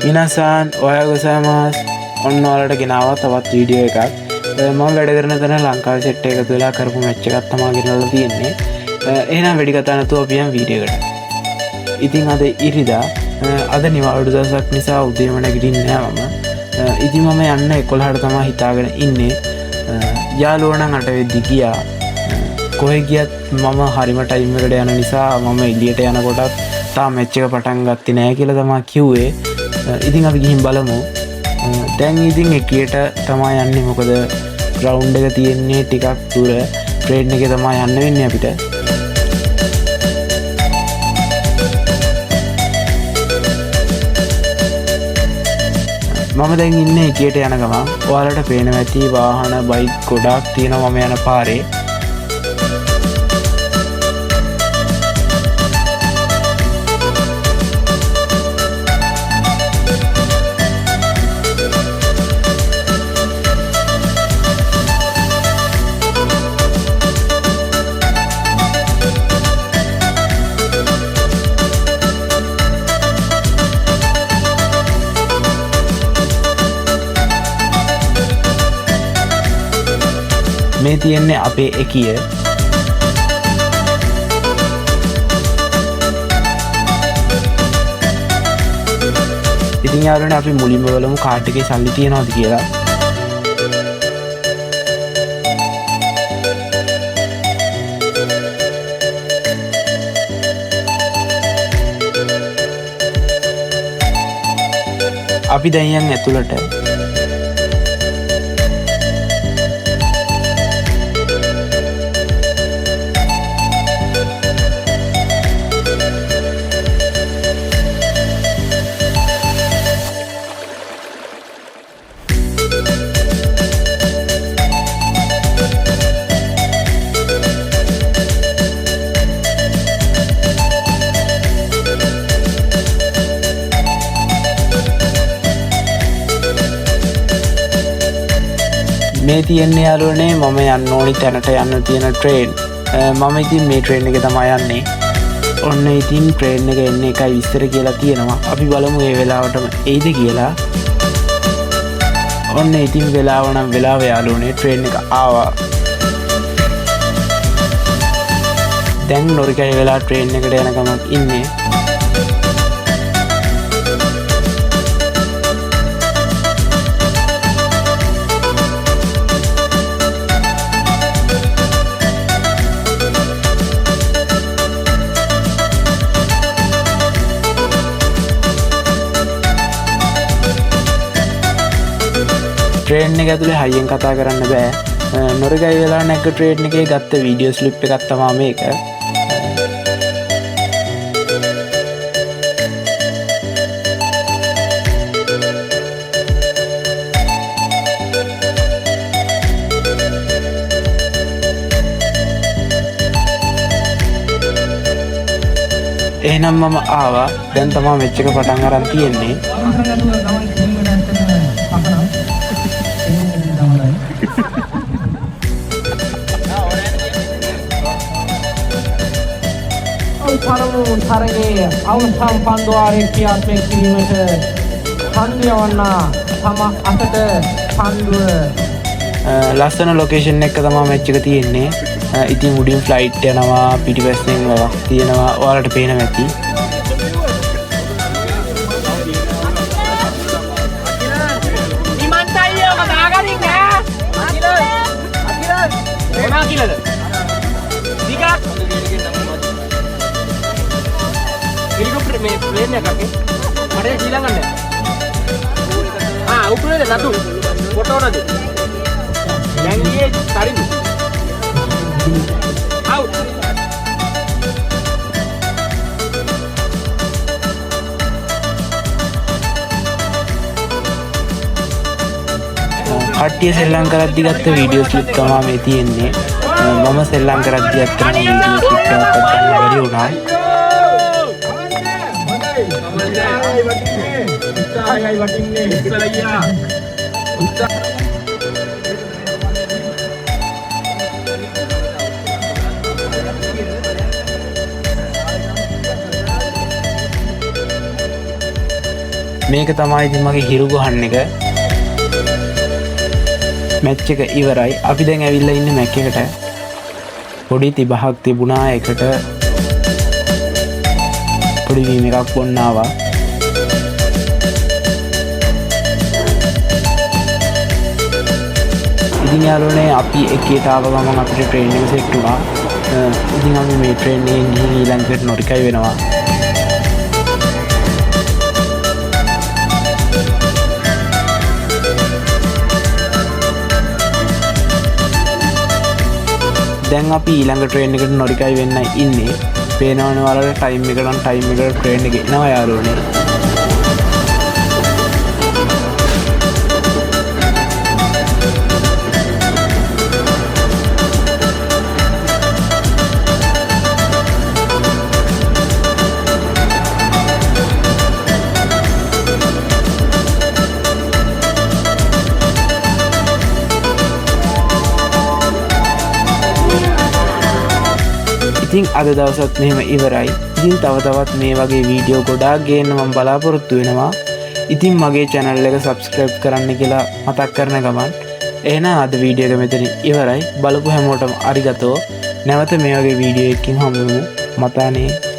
මිනසාන් ඔයාගොසෑමස් ඔන්න ඔයාලට ගෙනාවා තවත් වීඩියෝ එකක්. මම වැඩ කරන තැන ලංකාවේ සෙට් එකක් එකතු වෙලා කරපු මැච් එකක් තමයි ගෙනල්ලා තියෙන්නේ. එහෙනම් වැඩි කතා නැතුව අපි යමු වීඩියෝ එකට. ඉතින් අද ඉරිදා අද නිවාඩු දවසක් නිසා උදේම නැගිටින්නේ නැහැ මම. ඉතින් මම යන්න 11ට තමයි හිතාගෙන ඉන්නේ. යාළුවෝ නම් 8 වෙද්දි ගියා. කොහෙ ගියත් මම හරිම ටයිම් එකට යන නිසා මම එළියට යනකොටත් තාම මැච් එක පටන් ගත්තේ නැහැ කියලා තමයි කිව්වේ. ඉතින් අපි ගිහින් බලමු. දැන් ඉතින් එකියට තමයි යන්නේ මොකද ග්‍රවුන්ඩ් එක තියෙන්නේ ටිකක් දුර. ට්‍රේන් එකේ තමයි යන්න වෙන්නේ අපිට. මම දැන් ඉන්නේ එකියට යන ගමන්. ඔයාලට පේනවා ඇති වාහන බයික් ගොඩාක් තියෙනවා මම යන පාරේ. මේ තියෙන්නේ අපේ එකිය. ඉතින් යාළුවනේ අපි මුලින්ම බලමු කාඩ් එකේ සල්ලි තියනවද කියලා. අපි දැන් යන් ඇතුළට. මේ තියෙන්නේ යාළුවනේ මම යන්න ඕනි තැනට යන්න තියෙන ට්‍රේන්. මම ඉතින් මේ ට්‍රේන් එකේ තමයි යන්නේ. ඔන්න ඉතින් ට්‍රේන් එක එන්නේ 1:20 කියලා තියෙනවා. අපි බලමු ඒ වෙලාවටම එයිද කියලා. ඔන්න ඉතින් වෙලාව නම් වෙලාව යාළුවනේ ට්‍රේන් එක ආවා. දැන් නොරිකයි වෙලා ට්‍රේන් එකට යන ගමන් ඉන්නේ. ට්‍රේන් එක ඇතුලේ හයියෙන් කතා කරන්න බෑ. නොරිගයි වෙලා නැග්ග ට්‍රේන් එකේ ගත්ත වීඩියෝ ස්ලිප් එකක් තමයි මේක. එහෙනම් මම ආවා. දැන් තමයි මැච් එක පටන් අරන් තියෙන්නේ. පළමු තරගයේ අවසන් පන්දුවාරයේ ක්‍රියාත්මක කිරීමට පන්දු යවන්න තම අතට පන්දුව. ලස්සන ලොකේෂන් එක තමයි මැච් එක තියෙන්නේ. ඉතින් උඩින් ෆ්ලයිට් යනවා පිටිපස්සෙන් වලක් තියෙනවා. ඔයාලට පේනවා ඇති. हेलीकॉप्टर में प्लेन है काके मरे शीलंगन है हां ऊपर ले नदु फोटो नदु लैंग्वेज सारी आउट කට්ටිය සෙල්ලම් කරද්දි ගත්ත වීඩියෝ ක්ලිප් තමයි මේ තියෙන්නේ. මම සෙල්ලම් කරද්දි අත්තරම වීඩියෝ ක්ලිප් එකක් ගන්න බැරි වුණා. උත්සාහයයි වටින්නේ ඉස්සලයියා මේක තමයි ඉතින් මගේ හිරු ගහන්න එක මැච් එක ඉවරයි. අපි දැන් ඇවිල්ලා ඉන්නේ මැච් එකට. පොඩි තිබහක් තිබුණා එකට පොඩි වීම එකක් බොන්න ආවා. ඉතින් යාළුවනේ අපි එකේට ආව ගමන් අපිට ට්‍රේන් එක සෙට් වුණා. ඉතින් අපි මේ ට්‍රේන් එකෙන් ගිහින් ඊළඟට නොරිකයි වෙනවා. දැන් අපි ඊළඟ ට්‍රේන් එකට නොරිකයි වෙන්න ඉන්නේ. පේනවනේ ඔයාලට ටයිම් එක නම් ටයිම් එකට ට්‍රේන් එක එනවා යාළුවනේ. ඉතින් අද දවසත් මෙහෙම ඉවරයි. ඉතින් තව තවත් මේ වගේ වීඩියෝ ගොඩාක් ගේන්න මම බලාපොරොත්තු වෙනවා. ඉතින් මගේ channel එක subscribe කරන්න කියලා මතක් කරන ගමන් එහෙනම් අද වීඩියෝ එක මෙතන ඉවරයි. බලපු හැමෝටම අරිගතෝ. නැවත මේ වගේ වීඩියෝ එකකින් හමු වෙමු. මතානේ.